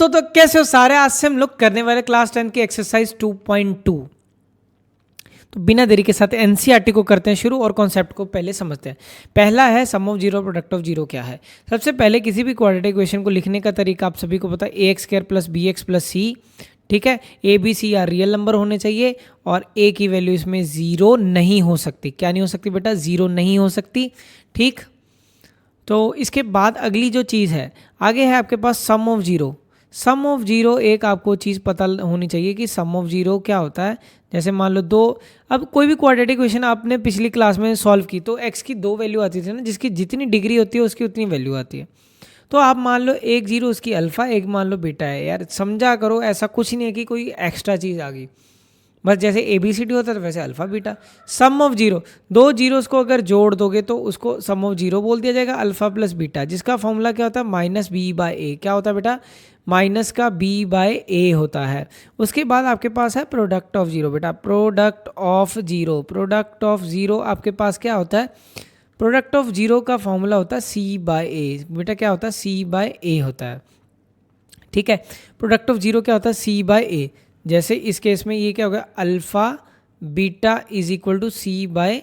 दोस्तों तो कैसे हो सारे। आज से हम लोग करने वाले क्लास 10 की एक्सरसाइज 2.2। तो बिना देरी के साथ एनसीईआरटी को करते हैं शुरू और कॉन्सेप्ट को पहले समझते हैं। पहला है sum of zero product of zero क्या है। सबसे पहले किसी भी क्वाड्रेटिक इक्वेशन को लिखने का तरीका आप सभी को पता है, A X square plus B X plus C. ठीक है, A B C are real number होने चाहिए और ए की वैल्यू इसमें जीरो नहीं हो सकती। क्या नहीं हो सकती बेटा? जीरो नहीं हो सकती। ठीक, तो इसके बाद अगली जो चीज़ है आगे है आपके पास sum of zero. Sum of zero एक आपको चीज़ पता होनी चाहिए कि सम ऑफ जीरो क्या होता है। जैसे मान लो दो, अब कोई भी क्वाड्रेटिक इक्वेशन आपने पिछली क्लास में सॉल्व की तो एक्स की दो वैल्यू आती थी ना, जिसकी जितनी डिग्री होती है उसकी उतनी वैल्यू आती है। तो आप मान लो एक जीरो उसकी अल्फ़ा, एक मान लो बीटा है। यार समझा करो, ऐसा कुछ नहीं है कि कोई एक्स्ट्रा चीज़ आ गई। बस जैसे ए बी सी डी होता है तो वैसे alpha beta. Sum of zero, दो जीरोस को अगर जोड़ दोगे तो उसको सम ऑफ जीरो बोल दिया जाएगा, अल्फ़ा प्लस बीटा, जिसका फॉर्मूला क्या होता है? माइनस बी बाय ए। क्या होता है बेटा? माइनस का बी बाय ए होता है। उसके बाद आपके पास है प्रोडक्ट ऑफ जीरो। बेटा product of zero, product of zero आपके पास क्या होता है? प्रोडक्ट ऑफ जीरो का फॉर्मूला होता है सी बाय ए। बेटा क्या होता है? सी बाय ए होता है। ठीक है, प्रोडक्ट ऑफ जीरो क्या होता है? C by A. जैसे इस केस में ये क्या होगा? Alpha beta is equal to C by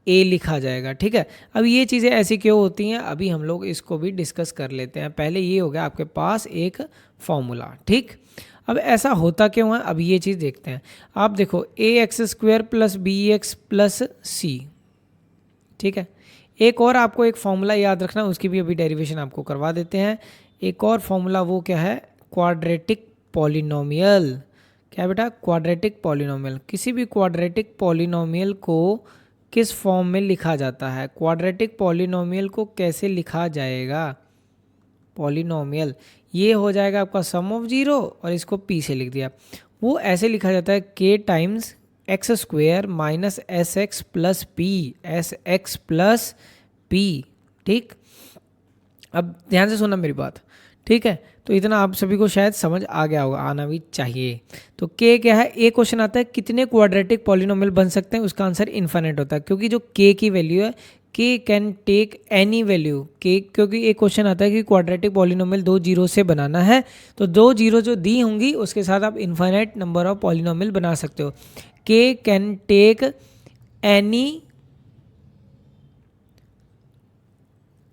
A लिखा जाएगा। ठीक है, अब ये चीज़ें ऐसी क्यों होती हैं अभी हम लोग इसको भी डिस्कस कर लेते हैं। पहले ये हो गया आपके पास एक फॉर्मूला। ठीक, अब ऐसा होता क्यों है अब ये चीज़ देखते हैं। आप देखो A X square plus B X plus C. ठीक है, एक और आपको एक फॉर्मूला याद रखना, उसकी भी अभी डेरिवेशन आपको करवा देते हैं। एक और फॉर्मूला वो क्या है? Quadratic polynomial. क्या बेटा? Quadratic polynomial. किसी भी क्वाड्रेटिक पॉलिनोमियल को किस फॉर्म में लिखा जाता है? क्वाड्रेटिक पॉलिनोमियल को कैसे लिखा जाएगा? पॉलिनोमियल ये हो जाएगा आपका सम ऑफ जीरो और इसको पी से लिख दिया। वो ऐसे लिखा जाता है के times x square minus s x plus P, S x plus P. ठीक, अब ध्यान से सुनना मेरी बात। ठीक है, तो इतना आप सभी को शायद समझ आ गया होगा, आना भी चाहिए। तो के क्या है? एक क्वेश्चन आता है कितने क्वाड्रेटिक पॉलिनोमियल बन सकते हैं, उसका आंसर इन्फिनिट होता है, क्योंकि जो के की वैल्यू है K can take any value के, क्योंकि एक क्वेश्चन आता है कि क्वाड्रेटिक पॉलिनोमियल दो जीरो से बनाना है, तो दो जीरो जो दी होंगी उसके साथ आप इन्फिनिट नंबर ऑफ पॉलिनोमियल बना सकते हो। K can take any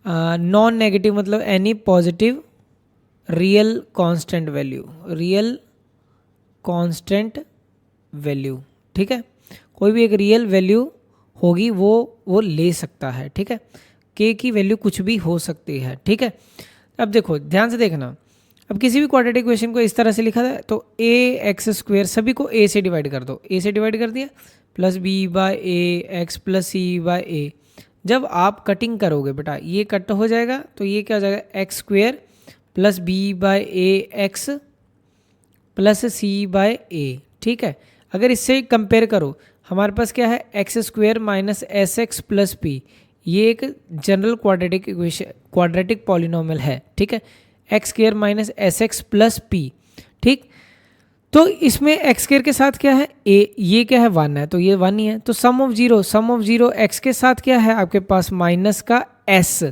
non negative मतलब any positive real constant value, real constant value. ठीक है, कोई भी एक रियल वैल्यू होगी वो ले सकता है। ठीक है, के की वैल्यू कुछ भी हो सकती है। ठीक है, अब देखो ध्यान से देखना। अब किसी भी क्वाड्रेटिक इक्वेशन को इस तरह से लिखा है तो ए एक्स स्क्वेयर, सभी को ए से डिवाइड कर दो। ए से डिवाइड कर दिया plus B by A X plus C by ए। जब आप कटिंग करोगे बेटा ये कट हो जाएगा, तो ये क्या हो जाएगा? X square plus B by A X plus C by A. ठीक है, अगर इससे कंपेयर करो हमारे पास क्या है? X square minus s x plus P. ये एक general quadratic equation, quadratic polynomial है। ठीक है, x square minus s x plus P. ठीक, तो इसमें एक्स स्क्वेयर के साथ क्या है? ए, ये क्या है? वन है, तो ये वन ही है। तो sum of zero, sum of zero X के साथ क्या है आपके पास? माइनस का एस।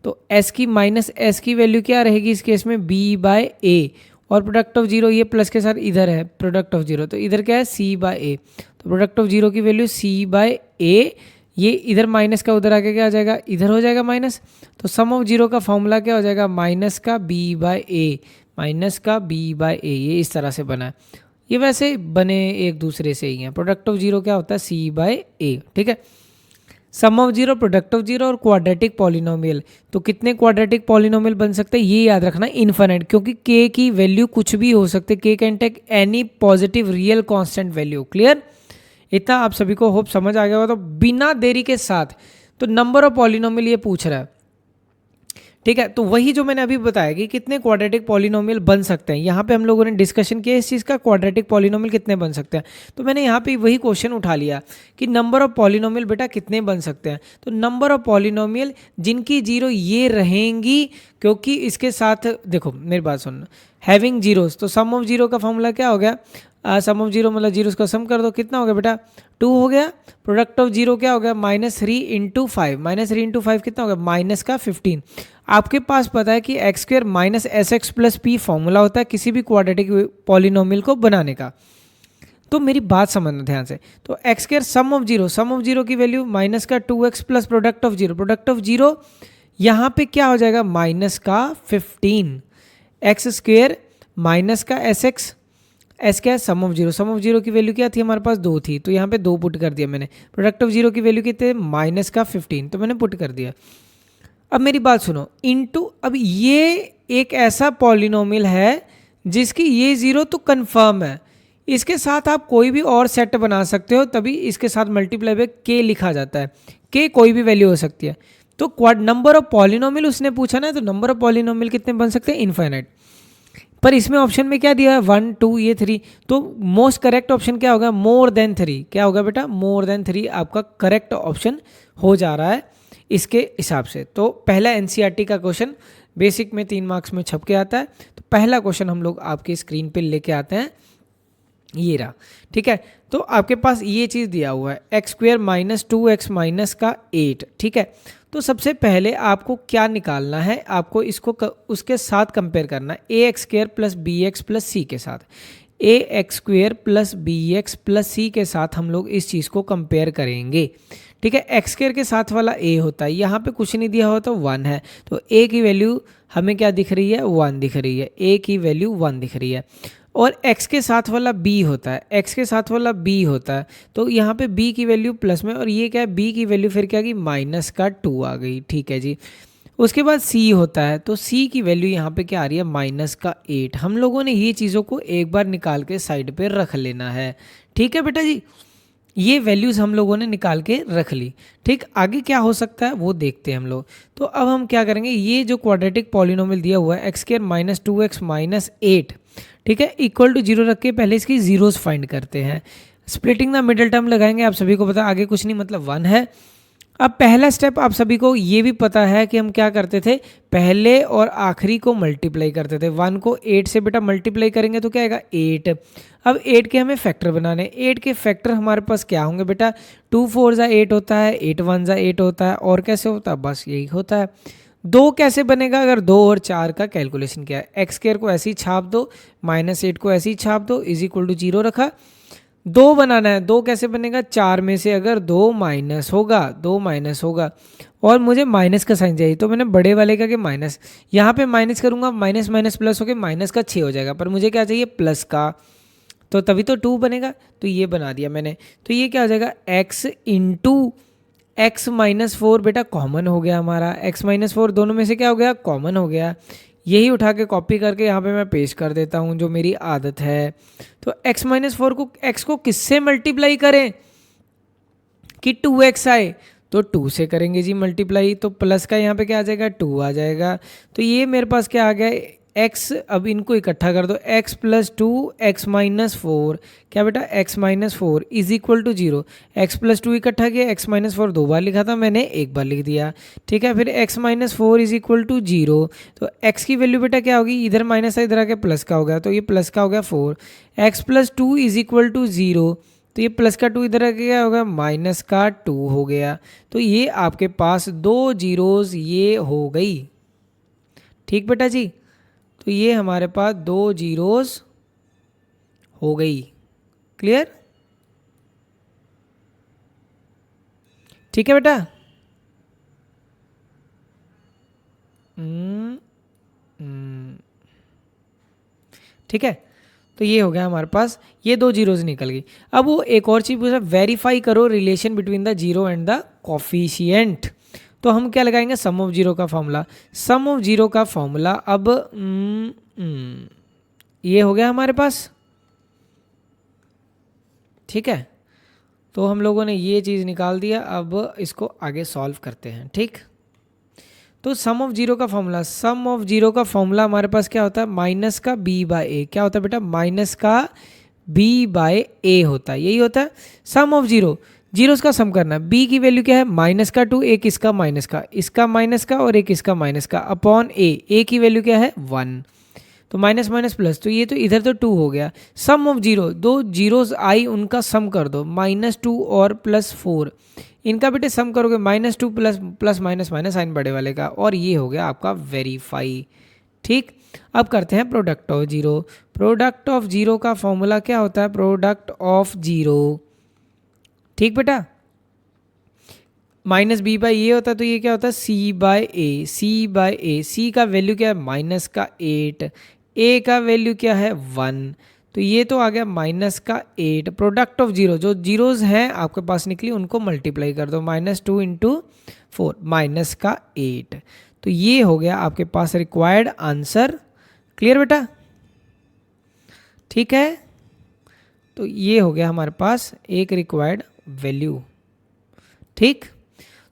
तो एस की माइनस एस की वैल्यू क्या रहेगी इस केस में? B by A. और प्रोडक्ट ऑफ जीरो ये प्लस के साथ इधर है प्रोडक्ट ऑफ जीरो, तो इधर क्या है? सी बाय ए। तो प्रोडक्ट ऑफ जीरो की वैल्यू सी बाय ए। ये इधर माइनस का उधर आके क्या आ जाएगा? इधर हो जाएगा माइनस। तो सम ऑफ जीरो का फॉर्मूला क्या हो जाएगा? माइनस का बी बाय ए, माइनस का बी बाय ए। ये इस तरह से बना है। ये वैसे बने एक दूसरे से ही हैं। प्रोडक्ट ऑफ जीरो क्या होता है? C by A. ठीक है, sum of zero, product of zero और क्वाड्रेटिक पॉलिनोमियल। तो कितने क्वाड्रेटिक पॉलिनोमियल बन सकते हैं ये याद रखना, इनफिनिट, क्योंकि के की वैल्यू कुछ भी हो सकती है। K can take any positive real constant value. Clear? इतना आप सभी को होप समझ आ गया होगा। तो बिना देरी के साथ, तो नंबर ऑफ पॉलिनोमियल ये पूछ रहा है। ठीक है, तो वही जो मैंने अभी बताया कि कितने क्वाड्रेटिक पॉलिनोमियल बन सकते हैं, यहाँ पे हम लोगों ने डिस्कशन किया इस चीज़ का, क्वाड्रेटिक पॉलिनोमियल कितने बन सकते हैं। तो मैंने यहाँ पे वही क्वेश्चन उठा लिया कि नंबर ऑफ पॉलिनोमियल बेटा कितने बन सकते हैं। तो नंबर ऑफ पॉलिनोमियल जिनकी जीरो ये रहेंगी, क्योंकि इसके साथ देखो मेरी बात सुनना, हैविंग जीरोस, तो सम ऑफ जीरो का फॉर्मूला क्या हो गया? सम ऑफ जीरो मतलब जीरोस का सम कर दो, कितना हो गया बेटा? 2 हो गया। प्रोडक्ट ऑफ जीरो क्या हो गया? -3 × 5, -3 × 5 कितना हो गया? माइनस का 15। आपके पास पता है कि x square minus s x plus P formula होता है किसी भी क्वाड्रेटिक पॉलिनोमियल को बनाने का। तो मेरी बात समझना ध्यान से, तो x square sum of zero की वैल्यू माइनस का 2x plus product of zero यहाँ पे क्या हो जाएगा माइनस का 15, एक्स स्क्वायर माइनस का एस एक्स, एस क्या है सम ऑफ जीरो की वैल्यू क्या थी हमारे पास 2 थी, तो यहाँ पे 2 पुट कर दिया मैंने। प्रोडक्ट ऑफ जीरो की वैल्यू कितने माइनस का 15, तो मैंने पुट कर दिया। अब मेरी बात सुनो, इनटू अब ये एक ऐसा पॉलिनोमियल है जिसकी ये जीरो तो कंफर्म है, इसके साथ आप कोई भी और सेट बना सकते हो, तभी इसके साथ मल्टीप्लाई बाय के लिखा जाता है। के कोई भी वैल्यू हो सकती है। तो नंबर ऑफ पॉलिनोमियल उसने पूछा ना, तो नंबर ऑफ पॉलिनोमियल कितने बन सकते हैं इनफाइनाइट। पर इसमें ऑप्शन में क्या दिया है 1 2 ये 3, तो मोस्ट करेक्ट ऑप्शन क्या होगा मोर देन 3। क्या होगा बेटा मोर देन 3 आपका करेक्ट ऑप्शन हो जा रहा है इसके हिसाब से। तो पहला एनसीईआरटी का क्वेश्चन बेसिक में 3 मार्क्स में छप के आता है। तो पहला क्वेश्चन हम लोग आपकी स्क्रीन पे लेके आते हैं, ये रहा। ठीक है, तो आपके पास ये चीज़ दिया हुआ है x square minus 2x minus का 8। ठीक है, तो सबसे पहले आपको क्या निकालना है, आपको इसको उसके साथ कंपेयर करना है A X square plus B X plus C के साथ। A X square plus B X plus C के साथ हम लोग इस चीज़ को कंपेयर करेंगे। ठीक है, एक्स स्क्वायर के साथ वाला ए होता है, यहाँ पे कुछ नहीं दिया हुआ तो 1 है, तो ए की वैल्यू हमें क्या दिख रही है 1 दिख रही है, ए की वैल्यू 1 दिख रही है। और x के साथ वाला b होता है, x के साथ वाला b होता है, तो यहाँ पे b की वैल्यू प्लस में, और ये क्या है b की वैल्यू फिर क्या आ गई माइनस का 2 आ गई। ठीक है जी, उसके बाद c होता है, तो c की वैल्यू यहाँ पे क्या आ रही है माइनस का 8। हम लोगों ने ये चीज़ों को एक बार निकाल के साइड पे रख लेना है। ठीक है बेटा जी, ये वैल्यूज़ हम लोगों ने निकाल के रख ली। ठीक, आगे क्या हो सकता है वो देखते हैं हम लोग। तो अब हम क्या करेंगे, ये जो क्वाड्रेटिक पॉलिनोमियल दिया हुआ है x square minus 2x minus 8, ठीक है, इक्वल टू 0 रख के पहले इसकी जीरोस फाइंड करते हैं। स्प्लिटिंग द मिडिल टर्म लगाएंगे, आप सभी को पता आगे कुछ नहीं मतलब 1 है। अब पहला स्टेप आप सभी को ये भी पता है कि हम क्या करते थे, पहले और आखिरी को मल्टीप्लाई करते थे। 1 को 8 से बेटा मल्टीप्लाई करेंगे तो क्या आएगा 8। अब 8 के हमें फैक्टर बनाने, 8 के फैक्टर हमारे पास क्या होंगे बेटा 2 4 जा 8 होता है, 8 1 जा 8 होता है, और कैसे होता है बस यही होता है। 2 कैसे बनेगा, अगर 2 और 4 का कैलकुलेशन किया है, एक्स स्क्वायर को ऐसे ही छाप दो, माइनस 8 को ऐसे ही छाप दो, इज इक्वल टू 0 रखा। 2 बनाना है, 2 कैसे बनेगा, 4 में से अगर 2 माइनस होगा और मुझे माइनस का साइन चाहिए, तो मैंने बड़े वाले का कि माइनस, यहाँ पे माइनस करूँगा, माइनस माइनस प्लस होकर माइनस का 6 हो जाएगा, पर मुझे क्या चाहिए प्लस का, तो तभी तो 2 बनेगा, तो ये बना दिया मैंने। तो ये क्या हो जाएगा x इंटू एक्स माइनस 4, बेटा कॉमन हो गया हमारा, x माइनस 4 दोनों में से क्या हो गया कॉमन हो गया। यही उठा के कॉपी करके यहाँ पे मैं पेस्ट कर देता हूँ, जो मेरी आदत है। तो x माइनस 4 को x को किससे मल्टीप्लाई करें कि 2x आए, तो 2 से करेंगे जी मल्टीप्लाई, तो प्लस का यहाँ पे क्या आ जाएगा 2 आ जाएगा। तो ये मेरे पास क्या आ गया x, अब इनको इकट्ठा कर दो, x प्लस 2 x माइनस 4, क्या बेटा x minus 4 is equal to 0। x plus 2 इकट्ठा किया, x माइनस 4 2 बार लिखा था मैंने, एक बार लिख दिया। ठीक है, फिर x minus 4 is equal to 0, तो x की वैल्यू बेटा क्या होगी, इधर माइनस है इधर आके प्लस का हो गया, तो ये प्लस का हो गया 4। x plus 2 is equal to 0, तो ये प्लस का 2 इधर आके क्या होगा माइनस का 2 हो गया। तो ये आपके पास 2 जीरोज ये हो गई। ठीक बेटा जी, तो ये हमारे पास 2 जीरोस हो गई। क्लियर, ठीक है बेटा। ठीक है, तो ये हो गया हमारे पास, ये 2 जीरोस निकल गई। अब वो एक और चीज़ पूछा, वेरीफाई करो relation between the zero and the coefficient. तो हम क्या लगाएंगे सम ऑफ जीरो का फॉर्मूला, सम ऑफ जीरो का फॉर्मूला। अब ये हो गया हमारे पास। ठीक है, तो हम लोगों ने ये चीज़ निकाल दिया, अब इसको आगे सॉल्व करते हैं। ठीक, तो सम ऑफ जीरो का फॉर्मूला, सम ऑफ जीरो का फॉर्मूला हमारे पास क्या होता है माइनस का b बाय ए, क्या होता है बेटा माइनस का b बाय ए होता है, यही होता है सम ऑफ जीरो। जीरोस का सम करना, b की वैल्यू क्या है माइनस का 2, एक इसका माइनस का, इसका माइनस का और एक इसका माइनस का, अपॉन a की वैल्यू क्या है 1। तो माइनस माइनस प्लस, तो ये तो इधर तो 2 हो गया। सम ऑफ जीरो, दो जीरोज आई उनका सम कर दो, -2 और +4, इनका बेटे सम करोगे -2 प्लस माइनस माइनस साइन बड़े वाले का, और ये हो गया आपका वेरीफाई। ठीक, अब करते हैं product of zero. Product of zero का फॉर्मूला क्या होता है? प्रोडक्ट ऑफ जीरो, ठीक बेटा, -b बाई ए होता है, तो ये क्या होता है? c bye A, C by ए, सी का वैल्यू क्या है? -8, ए का वैल्यू क्या है? 1, तो ये तो आ गया -8। प्रोडक्ट ऑफ जीरो, जो जीरोज हैं आपके पास निकली उनको मल्टीप्लाई कर दो, -2 इंटू 4 -8, तो ये हो गया आपके पास रिक्वायर्ड आंसर। क्लियर बेटा? ठीक है, तो ये हो गया हमारे पास एक रिक्वायर्ड वैल्यू। ठीक,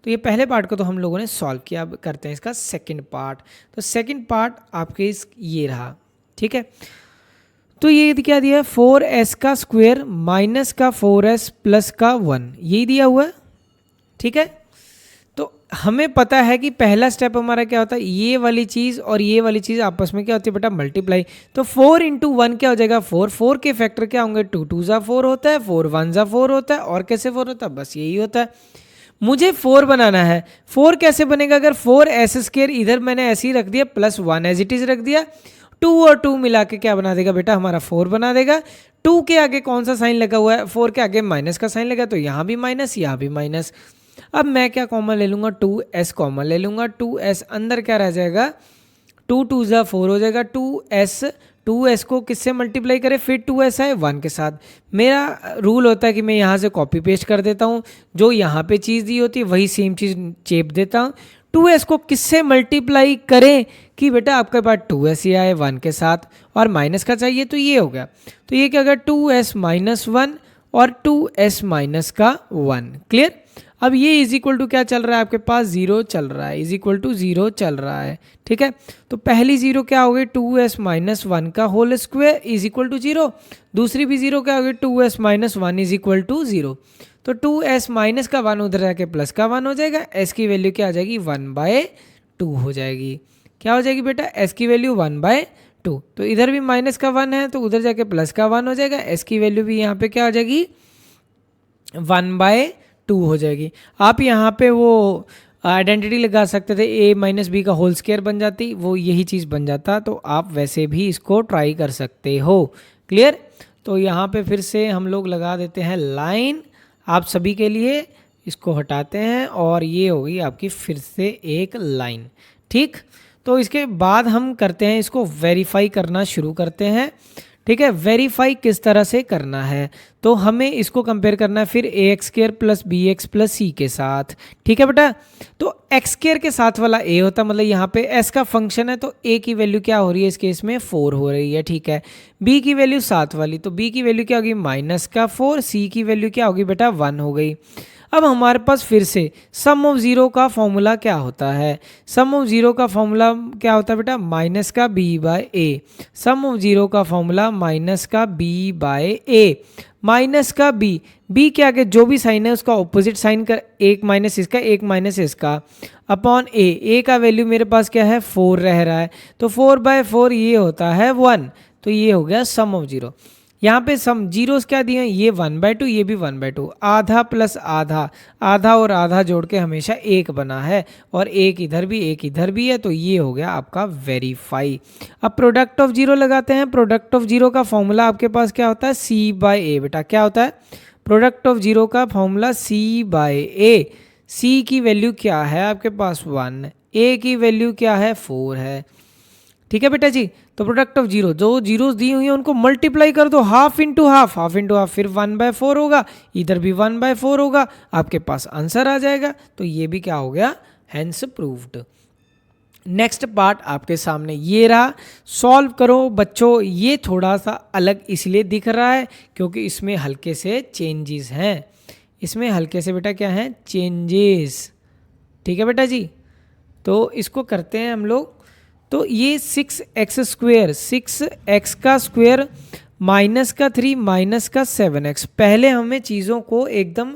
तो ये पहले पार्ट को तो हम लोगों ने सॉल्व किया। अब करते हैं इसका सेकंड पार्ट। तो सेकंड पार्ट आपके ये रहा। ठीक है, तो ये क्या दिया है? 4s का स्क्वायर माइनस का 4s प्लस का 1, यही दिया हुआ है। ठीक है, तो हमें पता है कि पहला स्टेप हमारा क्या होता है? ये वाली चीज़ और ये वाली चीज़ आपस में क्या होती है बेटा? मल्टीप्लाई। तो 4 इंटू 1 क्या हो जाएगा? 4, 4 के फैक्टर क्या होंगे? 2 2 ज़ा 4 होता है, 4 1 ज़ा 4 होता है, और कैसे 4 होता है? बस यही होता है। मुझे 4 बनाना है। 4 कैसे बनेगा? अगर 4s स्क्वायर इधर मैंने ऐसे ही रख दिया, +1 एज इट इज रख दिया, 2 और 2 मिला के क्या बना देगा बेटा? हमारा 4 बना देगा। 2 के आगे कौन सा साइन लगा हुआ है? 4 के आगे माइनस का साइन लगा, तो यहाँ भी माइनस, यहाँ भी माइनस। अब मैं क्या कॉमन ले लूँगा? 2s कॉमन ले लूँगा। 2s अंदर क्या रह जाएगा? 2 2 ज़ा 4 हो जाएगा। 2s को किससे मल्टीप्लाई करें? फिर 2s आए 1 के साथ। मेरा रूल होता है कि मैं यहाँ से कॉपी पेस्ट कर देता हूँ, जो यहाँ पे चीज़ दी होती है वही सेम चीज़ चेप देता हूँ। 2s को किससे मल्टीप्लाई करें कि बेटा आपके पास 2s ही आए 1 के साथ, और माइनस का चाहिए, तो ये हो गया। तो ये क्या होगा? 2s माइनस 1 और 2s माइनस का 1। क्लियर? अब ये इज इक्वल टू क्या चल रहा है आपके पास? 0 चल रहा है, इज इक्वल टू 0 चल रहा है। ठीक है, तो पहली 0 क्या हो गई? 2s माइनस 1 का whole square is equal to 0। दूसरी भी 0 क्या हो गई? 2s minus 1 is equal to 0। तो 2s माइनस का 1 उधर जाके प्लस का 1 हो जाएगा। s की वैल्यू क्या आ जाएगी? 1/2 हो जाएगी। क्या हो जाएगी बेटा? s की वैल्यू 1/2। तो इधर भी माइनस का 1 है, तो उधर जाके प्लस का 1 हो जाएगा। s की वैल्यू भी यहाँ पे क्या हो जाएगी? 1/2 हो जाएगी। आप यहाँ पे वो आइडेंटिटी लगा सकते थे, a माइनस बी का होल स्क्वायर बन जाती, वो यही चीज़ बन जाता। तो आप वैसे भी इसको ट्राई कर सकते हो। क्लियर? तो यहाँ पे फिर से हम लोग लगा देते हैं लाइन आप सभी के लिए, इसको हटाते हैं, और ये होगी आपकी फिर से एक लाइन। ठीक, तो इसके बाद हम करते हैं इसको वेरीफाई करना शुरू करते हैं। ठीक है, वेरीफाई किस तरह से करना है? तो हमें इसको कंपेयर करना है फिर ax² plus bx plus c के साथ। ठीक है बेटा, तो x² के साथ वाला a होता है, मतलब यहाँ पे s का फंक्शन है, तो a की वैल्यू क्या हो रही है इस केस में? 4 हो रही है। ठीक है, b की वैल्यू 7 वाली, तो b की वैल्यू क्या होगी? -4, c की वैल्यू क्या होगी बेटा? 1 हो गई। अब हमारे पास फिर से सम ऑफ जीरो का फॉर्मूला क्या होता है? सम ऑफ जीरो का फॉर्मूला क्या होता है बेटा? माइनस का b by a. Sum of zero का फॉर्मूला माइनस का b बाय ए। माइनस का b के आगे जो भी साइन है उसका ऑपोजिट साइन कर, एक माइनस इसका एक माइनस इसका, अपॉन ए का वैल्यू मेरे पास क्या है? 4 रह रहा है, तो 4/4 ये होता है 1। तो ये हो गया सम ऑफ जीरो। यहाँ पे सम जीरोस क्या दिए हैं? ये 1/2, ये भी 1/2, आधा प्लस आधा, आधा और आधा जोड़ के हमेशा 1 बना है, और एक इधर भी एक इधर भी है, तो ये हो गया आपका वेरीफाई। अब प्रोडक्ट ऑफ जीरो लगाते हैं। प्रोडक्ट ऑफ जीरो का फॉर्मूला आपके पास क्या होता है? c/a। बेटा क्या होता है? प्रोडक्ट ऑफ जीरो का फॉर्मूला c/a। c की वैल्यू क्या है आपके पास? 1। a की वैल्यू क्या है? 4 है। ठीक है बेटा जी, तो प्रोडक्ट ऑफ जीरो, जो जीरोस दी हुई है उनको मल्टीप्लाई कर दो, half into half, half into half, फिर 1/4 होगा, इधर भी 1/4 होगा, आपके पास आंसर आ जाएगा। तो ये भी क्या हो गया? Hence proved. नेक्स्ट पार्ट आपके सामने ये रहा, सॉल्व करो बच्चों। ये थोड़ा सा अलग इसलिए दिख रहा है क्योंकि इसमें हल्के से चेंजेस हैं। इसमें हल्के से बेटा क्या है? चेंजेस। ठीक है बेटा जी, तो इसको करते हैं हम लोग। तो ये 6x² 6x का स्क्वायर माइनस का 3 माइनस का 7x। पहले हमें चीज़ों को एकदम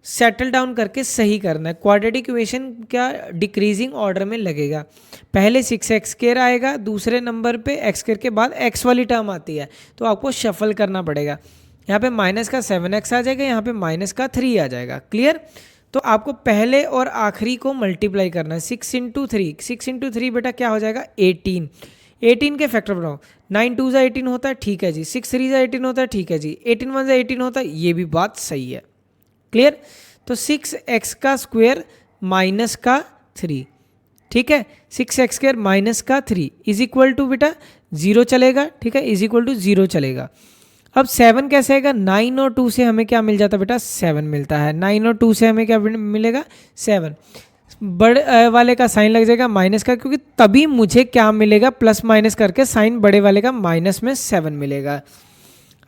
सेटल डाउन करके सही करना है। क्वाड्रेटिक इक्वेशन क्या डिक्रीजिंग ऑर्डर में लगेगा, पहले 6x² आएगा, दूसरे नंबर पे x² के बाद x वाली टर्म आती है, तो आपको शफल करना पड़ेगा। यहाँ पे माइनस का 7x आ जाएगा, यहाँ पे माइनस का 3 आ जाएगा। क्लियर? तो आपको पहले और आखिरी को मल्टीप्लाई करना है। 6 इंटू 3, 6 इंटू 3 बेटा क्या हो जाएगा 18। 18 के फैक्टर बनाओ, 9 2 ज़ा 18 होता है, ठीक है जी। 6 3 ज़ा 18 होता है, ठीक है जी। 18 1 ज़ा 18 होता है, ये भी बात सही है। क्लियर? तो 6x का स्क्वायर माइनस का 3, ठीक है, 6x² माइनस का 3 इज इक्वल टू बेटा 0 चलेगा, ठीक है, इज इक्वल टू 0 चलेगा। अब 7 कैसे आएगा, 9 और 2 से हमें क्या मिल जाता है बेटा 7 मिलता है। 9 और 2 से हमें क्या मिलेगा 7। बड़े वाले का साइन लग जाएगा माइनस का, क्योंकि तभी मुझे क्या मिलेगा प्लस माइनस करके साइन बड़े वाले का माइनस में 7 मिलेगा।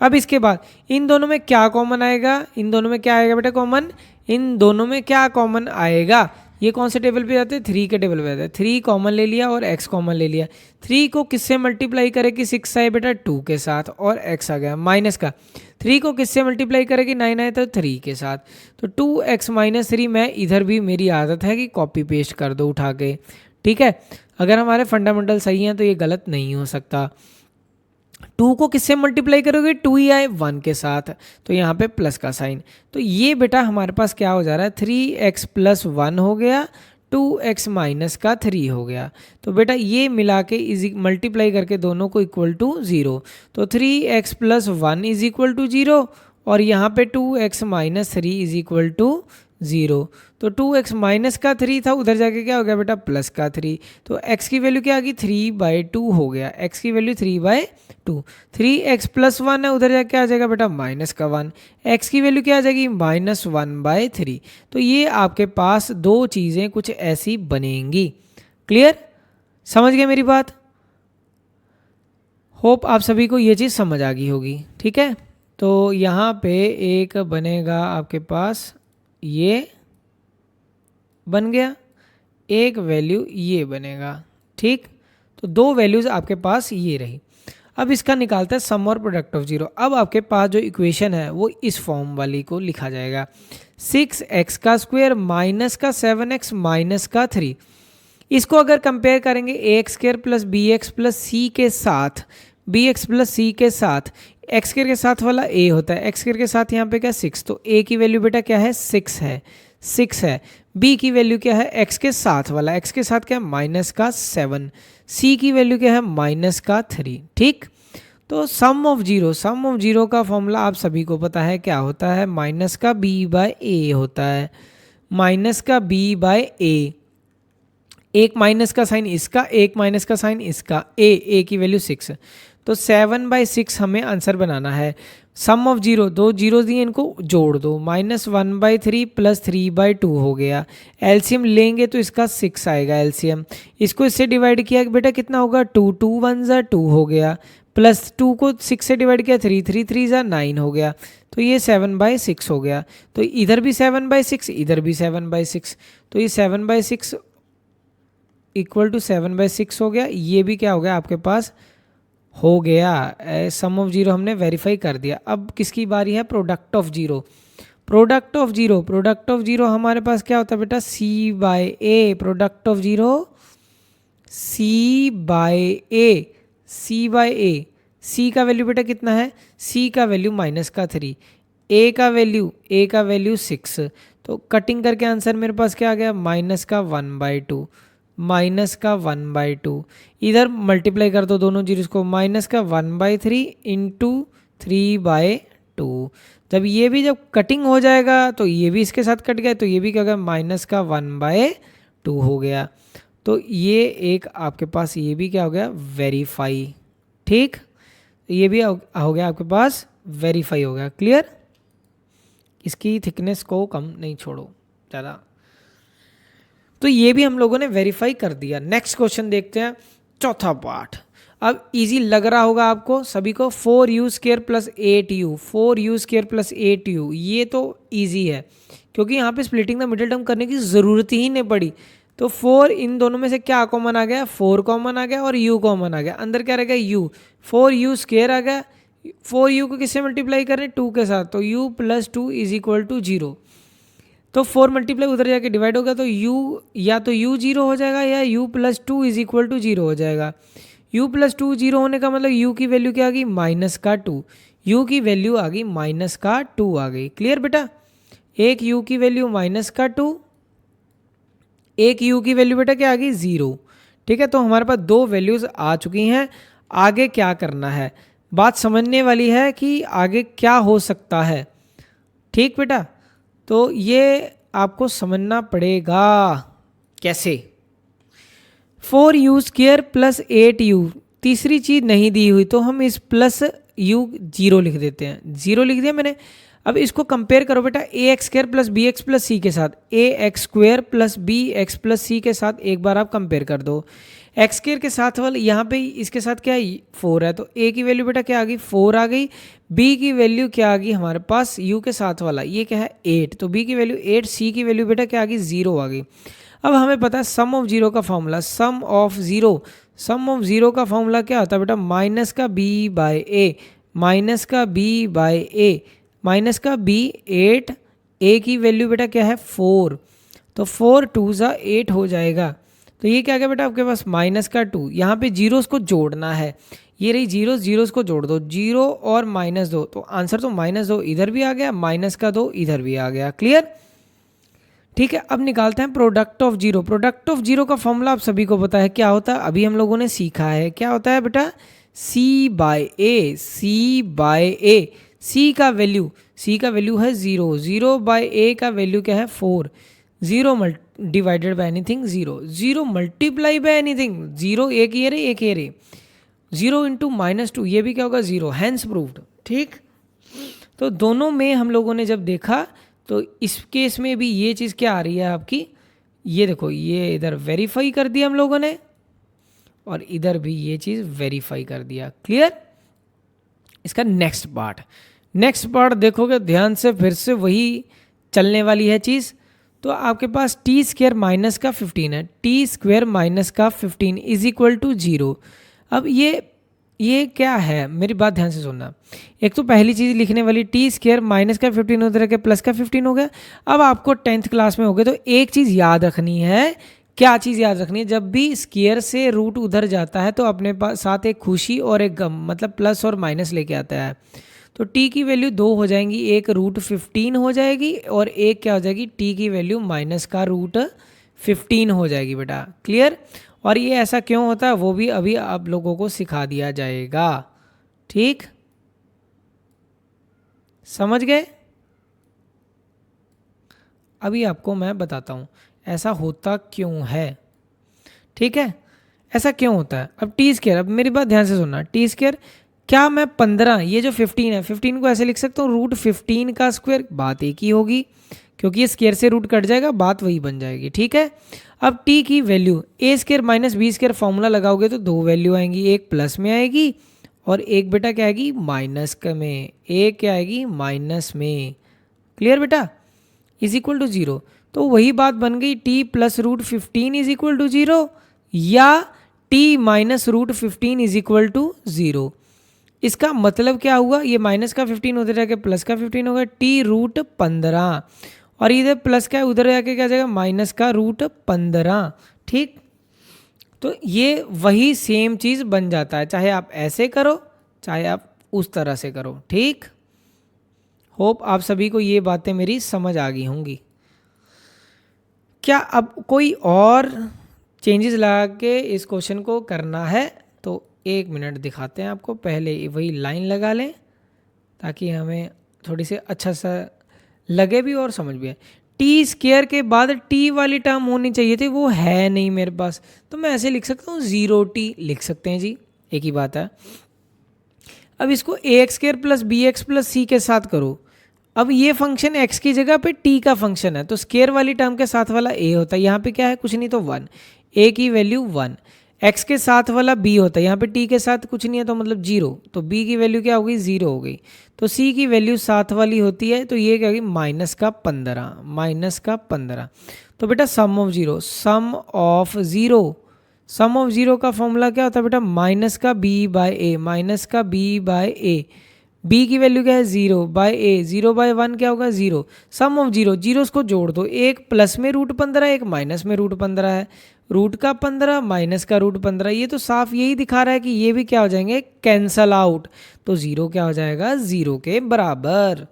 अब इसके बाद इन दोनों में क्या कॉमन आएगा, इन दोनों में क्या आएगा बेटा कॉमन, इन दोनों में क्या कॉमन आएगा, ये कौन से टेबल पे जाते हैं 3 के टेबल पे जाते हैं। 3 कॉमन ले लिया और x कॉमन ले लिया। 3 को किससे मल्टीप्लाई करेगी 6 आए बेटा 2 के साथ और x आ गया माइनस का। 3 को किससे मल्टीप्लाई करेगी 9 आए तो 3 के साथ, तो 2x माइनस 3। मैं इधर भी मेरी आदत है कि कॉपी पेस्ट कर दो उठा के, ठीक है। अगर हमारे फंडामेंटल सही हैं तो ये गलत नहीं हो सकता। 2 को किससे मल्टीप्लाई करोगे 2 ही आए 1 के साथ, तो यहाँ पे प्लस का साइन। तो ये बेटा हमारे पास क्या हो जा रहा है 3x + 1 हो गया, 2x माइनस का 3 हो गया। तो बेटा ये मिला के इज मल्टीप्लाई करके दोनों को इक्वल टू 0, तो 3x + 1 इज इक्वल टू 0 और यहाँ पे 2x minus 3 is equal to 0। तो 2x माइनस का 3 था, उधर जाके क्या हो गया बेटा प्लस का 3, तो x की वैल्यू क्या आ गई 3/2 हो गया। x की वैल्यू 3/2, 3x + 1 है, उधर जाके आ जाएगा बेटा माइनस का 1, x की वैल्यू क्या आ जाएगी -1/3। तो ये आपके पास दो चीज़ें कुछ ऐसी बनेंगी। क्लियर? समझ गए मेरी बात? होप आप सभी को ये चीज़ समझ आ गई होगी, ठीक है। तो यहाँ पे एक बनेगा आपके पास, ये बन गया, एक वैल्यू ये बनेगा, ठीक। तो दो वैल्यूज आपके पास ये रही। अब इसका निकालते हैं सम और प्रोडक्ट ऑफ जीरो। अब आपके पास जो इक्वेशन है वो इस फॉर्म वाली को लिखा जाएगा, 6x का स्क्वायर माइनस का 7x माइनस का 3। इसको अगर कंपेयर करेंगे ax² plus bx plus C के साथ, bx प्लस सी के साथ, x² के साथ वाला a होता है, x² के साथ यहाँ पे क्या 6, तो a की वैल्यू बेटा क्या है 6 है, 6 है। b की वैल्यू क्या है x के साथ वाला, x के साथ क्या है माइनस का 7, c की वैल्यू क्या है माइनस का 3, ठीक। तो सम ऑफ जीरो का फॉर्मूला आप सभी को पता है क्या होता है, माइनस का b/a होता है, माइनस का b/a। एक माइनस का साइन इसका, एक माइनस का साइन इसका, a की वैल्यू 6, तो 7/6 हमें आंसर बनाना है। सम ऑफ जीरो, दो जीरो दिए इनको जोड़ दो, -1/3 प्लस 3/2 हो गया। एलसीएम लेंगे तो इसका 6 आएगा एलसीएम। इसको इससे डिवाइड किया बेटा कितना होगा 2, 2 1 ज़ा 2 हो गया, प्लस 2 को 6 से डिवाइड किया 3, 3 3 ज़ा 9 हो गया, तो ये 7/6 हो गया। तो इधर भी 7/6, इधर भी 7/6, तो ये 7/6 इक्वल टू 7/6 हो गया। ये भी क्या हो गया आपके पास हो गया, सम ऑफ जीरो हमने वेरीफाई कर दिया। अब किसकी बारी है, product of zero. Product of zero हमारे पास क्या होता है बेटा c/a, product of zero c/a, c का वैल्यू बेटा कितना है, c का वैल्यू माइनस का 3, a का वैल्यू 6, तो कटिंग करके आंसर मेरे पास क्या आ गया माइनस का 1/2, माइनस का 1/2। इधर मल्टीप्लाई कर दो दोनों जीरोस को, माइनस का 1/3 इंटू 3/2। जब ये भी जब कटिंग हो जाएगा तो ये भी इसके साथ कट गया, तो ये भी क्या होगा माइनस का 1/2 हो गया। तो ये एक आपके पास ये भी क्या हो गया वेरीफाई, ठीक, ये भी हो गया आपके पास वेरीफाई हो गया। क्लियर? इसकी थिकनेस को कम नहीं छोड़ो ज़्यादा। तो ये भी हम लोगों ने वेरीफाई कर दिया। नेक्स्ट क्वेश्चन देखते हैं, चौथा पार्ट। अब इजी लग रहा होगा आपको सभी को, 4u² plus 8u, 4u² plus 8u, ये तो इजी है क्योंकि यहाँ पे स्प्लिटिंग द मिडिल टर्म करने की ज़रूरत ही नहीं पड़ी। तो 4 इन दोनों में से क्या कॉमन आ गया, 4 कॉमन आ गया और u कॉमन आ गया, अंदर क्या रह गया u, 4u² आ गया। 4u को किससे मल्टीप्लाई करें 2 के साथ, तो u + 2 इज इक्वल टू 0। तो 4 मल्टीप्लाई उधर जाके डिवाइड होगा तो u या तो u 0 हो जाएगा या u+2 इज इक्वल टू 0 हो जाएगा। u+2 0 होने का मतलब u की वैल्यू क्या आ गई -2, u की वैल्यू आ गई -2 आ गई। क्लियर बेटा, एक u की वैल्यू -2, एक u की वैल्यू बेटा क्या आ गई 0। ठीक है, तो हमारे पास दो वैल्यूज आ चुकी हैं। आगे क्या करना है, बात समझने वाली है कि आगे क्या हो सकता है। ठीक बेटा, तो ये आपको समझना पड़ेगा कैसे। 4u² + 8u, तीसरी चीज नहीं दी हुई तो हम इस प्लस u 0 लिख देते हैं, 0 लिख दिया मैंने। अब इसको कंपेयर करो बेटा ax² + bx + c के साथ, ax² + bx + c के साथ एक बार आप कंपेयर कर दो। x² के साथ वाले यहाँ पे इसके साथ क्या है 4 है, तो a की वैल्यू बेटा क्या आ गई 4 आ गई। b की वैल्यू क्या आ गई हमारे पास u के साथ वाला ये क्या है 8, तो b की वैल्यू 8, c की वैल्यू बेटा क्या आ गई 0 आ गई। अब हमें पता है सम ऑफ जीरो का फॉर्मूला, सम ऑफ जीरो का फॉर्मूला क्या होता है बेटा -b/a, -b/a, -b 8, a की वैल्यू बेटा क्या है 4, तो 4 2 ज़ा 8 हो जाएगा। तो ये क्या गया बेटा आपके पास -2, यहाँ पे जीरोस को जोड़ना है, ये रही जीरोस को जोड़ दो, 0 और -2, तो आंसर तो -2 इधर भी आ गया, -2 इधर भी आ गया। क्लियर, ठीक है। अब निकालते हैं product of zero. Product of zero का फॉर्मूला आप सभी को पता है क्या होता है, अभी हम लोगों ने सीखा है। क्या होता है बेटा c/a, c/a, c का वैल्यू है 0, 0/a का वैल्यू क्या है 4, 0 divided by anything 0, 0 multiply by anything 0, एक ये रे 0 इंटू -2, ये भी क्या होगा 0, हैंस प्रूव्ड। ठीक, तो दोनों में हम लोगों ने जब देखा तो इस केस में भी ये चीज़ क्या आ रही है आपकी, ये देखो ये इधर वेरीफाई कर दिया हम लोगों ने और इधर भी ये चीज़ वेरीफाई कर दिया। क्लियर, इसका नेक्स्ट पार्ट देखोगे ध्यान से, फिर से वही चलने वाली है चीज़। तो आपके पास t² -15 है, t² -15 इज इक्वल टू 0। अब ये क्या है, मेरी बात ध्यान से सुनना। एक तो पहली चीज़ लिखने वाली t² -15 उधर के +15 हो गया। अब आपको 10th क्लास में हो गए तो एक चीज़ याद रखनी है। क्या चीज़ याद रखनी है, जब भी स्क्वायर से रूट उधर जाता है तो अपने पास साथ एक खुशी और एक गम, मतलब प्लस और माइनस लेके आता है। तो t की वैल्यू 2 हो जाएंगी, एक √15 हो जाएगी और एक क्या हो जाएगी t की वैल्यू -√15 हो जाएगी बेटा। क्लियर, और ये ऐसा क्यों होता है वो भी अभी आप लोगों को सिखा दिया जाएगा। ठीक, समझ गए। अभी आपको मैं बताता हूँ ऐसा होता क्यों है। ठीक है, ऐसा क्यों होता है। अब t², अब मेरी बात ध्यान से सुनना, t², क्या मैं 15, ये जो 15 है 15 को ऐसे लिख सकता हूँ √15 का स्क्वायर, बात एक ही होगी क्योंकि ये स्क्वायर से रूट कट जाएगा, बात वही बन जाएगी। ठीक है, अब t की वैल्यू a² - b² फॉर्मूला लगाओगे तो दो वैल्यू आएंगी, एक प्लस में आएगी और एक बेटा क्या आएगी माइनस में, एक क्या आएगी माइनस में। क्लियर बेटा, इज इक्वल टू 0। तो वही बात बन गई t + √15 इज इक्वल टू 0 या t - √15 इज इक्वल टू 0। इसका मतलब क्या हुआ, ये माइनस का 15 उधर जाके प्लस का 15 होगा, t√15 और इधर प्लस का उधर जाके क्या जाएगा माइनस का √15। ठीक, तो ये वही सेम चीज़ बन जाता है, चाहे आप ऐसे करो चाहे आप उस तरह से करो। ठीक, होप आप सभी को ये बातें मेरी समझ आ गई होंगी। क्या अब कोई और चेंजेस लगा के इस क्वेश्चन को करना है तो 1 मिनट दिखाते हैं आपको। पहले वही लाइन लगा लें ताकि हमें थोड़ी सी अच्छा सा लगे भी और समझ भी आए। t² के बाद t वाली टर्म होनी चाहिए थी, वो है नहीं मेरे पास, तो मैं ऐसे लिख सकता हूँ 0t लिख सकते हैं जी, एक ही बात है। अब इसको ax² + bx + c के साथ करो। अब ये फंक्शन x की जगह पे t का फंक्शन है तो स्क्वायर वाली टर्म के साथ वाला a होता है, यहाँ पे क्या है कुछ नहीं तो 1, a की वैल्यू 1, x के साथ वाला b होता है, यहाँ पे t के साथ कुछ नहीं है तो मतलब 0, तो b की वैल्यू क्या हो गई 0 हो गई। तो c की वैल्यू साथ वाली होती है तो ये क्या होगी -15। तो बेटा सम ऑफ जीरो का फॉर्मूला क्या होता है बेटा -b/a, -b/a, बी की वैल्यू क्या है 0/a, 0/1 क्या होगा 0, सम ऑफ जीरो, जीरोस को जोड़ दो, एक प्लस में √15 एक माइनस में √15 है, रूट का 15 माइनस का √15, ये तो साफ यही दिखा रहा है कि ये भी क्या हो जाएंगे कैंसल आउट, तो जीरो क्या हो जाएगा 0 के बराबर।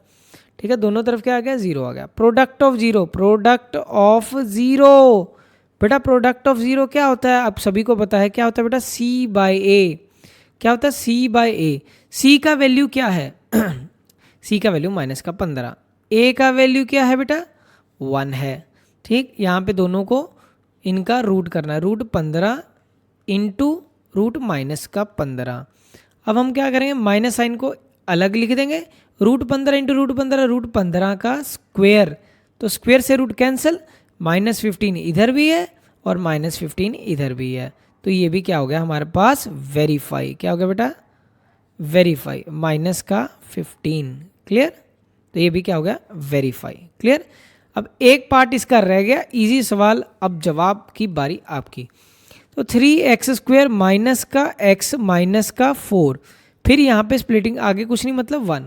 ठीक है, दोनों तरफ क्या आ गया 0 आ गया। Product of zero, product of zero, बेटा प्रोडक्ट ऑफ जीरो क्या होता है, आप सभी को पता है क्या होता है बेटा, C/A, क्या होता है C/A, C का वैल्यू क्या है C का वैल्यू माइनस का 15, A का वैल्यू क्या है बेटा 1 है। ठीक, यहाँ पे दोनों को इनका रूट करना है, √15 इंटू रूट माइनस का 15। अब हम क्या करेंगे, माइनस साइन को अलग लिख देंगे, √15 इंटू √15, √15 का स्क्वेयर, तो स्क्वेयर से रूट कैंसिल, -15 इधर भी है और -15 इधर भी है, तो ये भी क्या हो गया हमारे पास वेरीफाई, क्या हो गया बेटा वेरीफाई, माइनस का 15, क्लियर, तो ये भी क्या हो गया वेरीफाई, क्लियर। अब एक पार्ट इसका रह गया, इजी सवाल, अब जवाब की बारी आपकी। तो 3x² माइनस का x माइनस का 4, फिर यहाँ पे स्प्लिटिंग, आगे कुछ नहीं मतलब 1,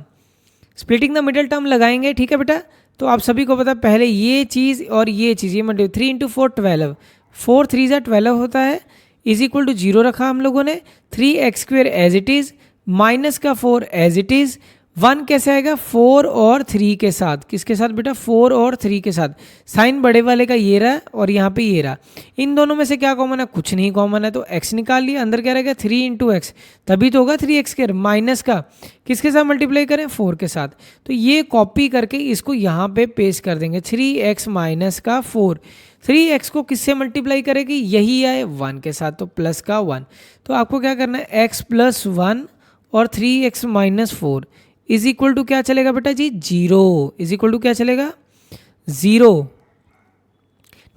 स्प्लिटिंग द मिडिल टर्म लगाएंगे। ठीक है बेटा, तो आप सभी को पता पहले ये चीज़ और ये चीज़, ये मल्टी 3 × 4 12, 4 3 12 होता है, इज इक्वल टू 0 रखा हम लोगों ने, 3x² as it is, minus का 4 एज इट इज़, 1 कैसे आएगा 4 और 3 के साथ, किसके साथ बेटा 4 और 3 के साथ, साइन बड़े वाले का ये रहा और यहाँ पे ये रहा, इन दोनों में से क्या कॉमन है, कुछ नहीं कॉमन है, तो x निकाल लिया, अंदर क्या रहेगा 3 × x, तभी तो होगा 3x², माइनस का किसके साथ मल्टीप्लाई करें 4 के साथ, तो ये कॉपी करके इसको यहाँ पे पेस्ट कर देंगे, 3x माइनस का 4, 3x को किससे मल्टीप्लाई करेगी, यही आए 1 के साथ, तो प्लस का 1, तो आपको क्या करना है x + 1 और 3x - 4 इज इक्वल टू क्या चलेगा बेटा जी 0, इज इक्वल टू क्या चलेगा 0।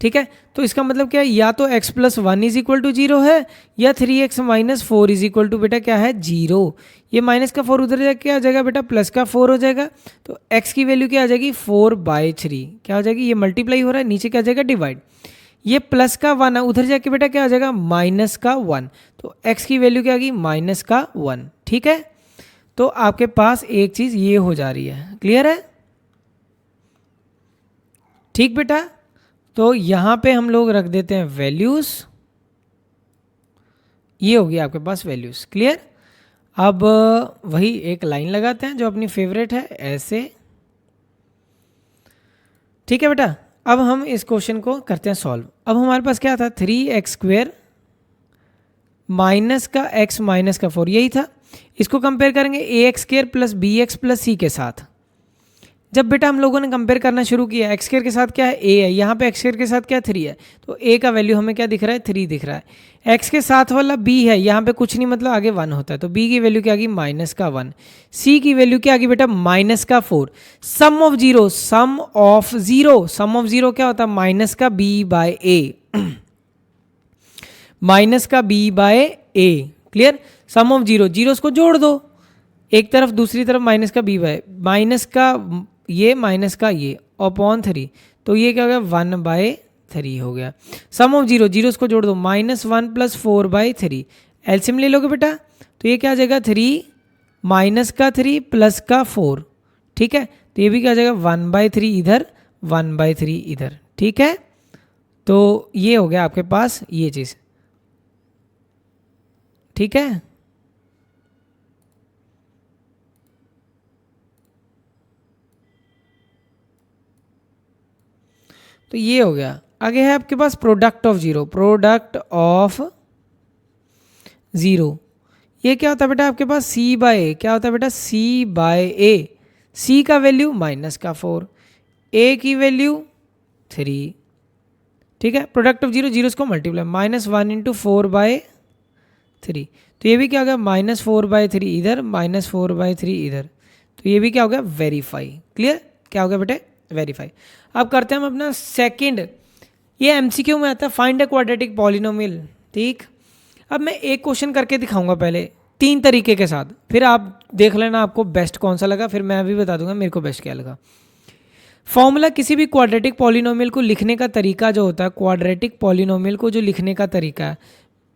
ठीक है, तो इसका मतलब क्या है, या तो x + 1 इज इक्वल टू 0 है, या 3x - 4 इज इक्वल टू बेटा क्या है 0, ये माइनस का 4 उधर जाके क्या आ जाएगा बेटा प्लस का 4 हो जाएगा, तो x की वैल्यू क्या आ जाएगी 4/3, क्या हो जाएगी, ये मल्टीप्लाई हो रहा है, नीचे क्या आ जाएगा डिवाइड, ये प्लस का 1 है, उधर जाके बेटा क्या आ जाएगा माइनस का 1, तो x की वैल्यू क्या आ गई -1। ठीक है, तो आपके पास एक चीज़ ये हो जा रही है, क्लियर है। ठीक बेटा, तो यहाँ पे हम लोग रख देते हैं वैल्यूज़, ये होगी आपके पास वैल्यूज़, क्लियर। अब वही एक लाइन लगाते हैं जो अपनी फेवरेट है, ऐसे। ठीक है बेटा, अब हम इस क्वेश्चन को करते हैं सॉल्व। अब हमारे पास क्या था 3x² माइनस का x माइनस का 4, यही था, इसको कंपेयर करेंगे ax² + bx + c के साथ। जब बेटा हम लोगों ने कंपेयर करना शुरू किया, x² के साथ क्या है a है, यहाँ पे x² के साथ क्या 3 है, तो a का वैल्यू हमें क्या दिख रहा है 3 दिख रहा है, x के साथ वाला b है, यहाँ पे कुछ नहीं मतलब आगे 1 होता है, तो b की वैल्यू क्या आ गई -1, c की वैल्यू क्या आ गई बेटा -4, sum of zero, sum of zero क्या होता है माइनस का b/a, माइनस का b/a, clear, sum of zero, zeros को जोड़ दो, एक तरफ दूसरी तरफ माइनस का b/, माइनस का ये माइनस का ये अपॉन 3, तो ये क्या हो गया 1/3 हो गया, सम ऑफ जीरो, जीरोस को जोड़ दो, -1 + 4/3, एलसीएम ले लोगे बेटा, तो ये क्या आ जाएगा 3 माइनस का 3 प्लस का 4, ठीक है, तो ये भी क्या आ जाएगा 1/3 इधर 1/3 इधर, ठीक है, तो ये हो गया आपके पास ये चीज़, ठीक है। तो ये हो गया, आगे है आपके पास product of zero, product of zero, ये क्या होता है बेटा आपके पास c/a, क्या होता है बेटा c/a, c का वैल्यू -4, a की वैल्यू 3, ठीक है, प्रोडक्ट ऑफ जीरो, जीरो को मल्टीप्लाई, -1 × 4/3, तो ये भी क्या हो गया -4/3 इधर -4/3 इधर, तो ये भी क्या हो गया वेरीफाई, क्लियर, क्या हो गया बेटे वेरीफाई। अब करते हैं हम अपना सेकंड, ये एमसीक्यू में आता है, फाइंड अ क्वाड्रेटिक पॉलिनोमियल, ठीक। अब मैं एक क्वेश्चन करके दिखाऊंगा पहले 3 तरीके के साथ, फिर आप देख लेना आपको बेस्ट कौन सा लगा, फिर मैं भी बता दूंगा मेरे को बेस्ट क्या लगा। फॉर्मूला किसी भी क्वाड्रेटिक पॉलिनोमियल को लिखने का तरीका जो होता है, क्वाड्रेटिक पॉलिनोमियल को जो लिखने का तरीका है,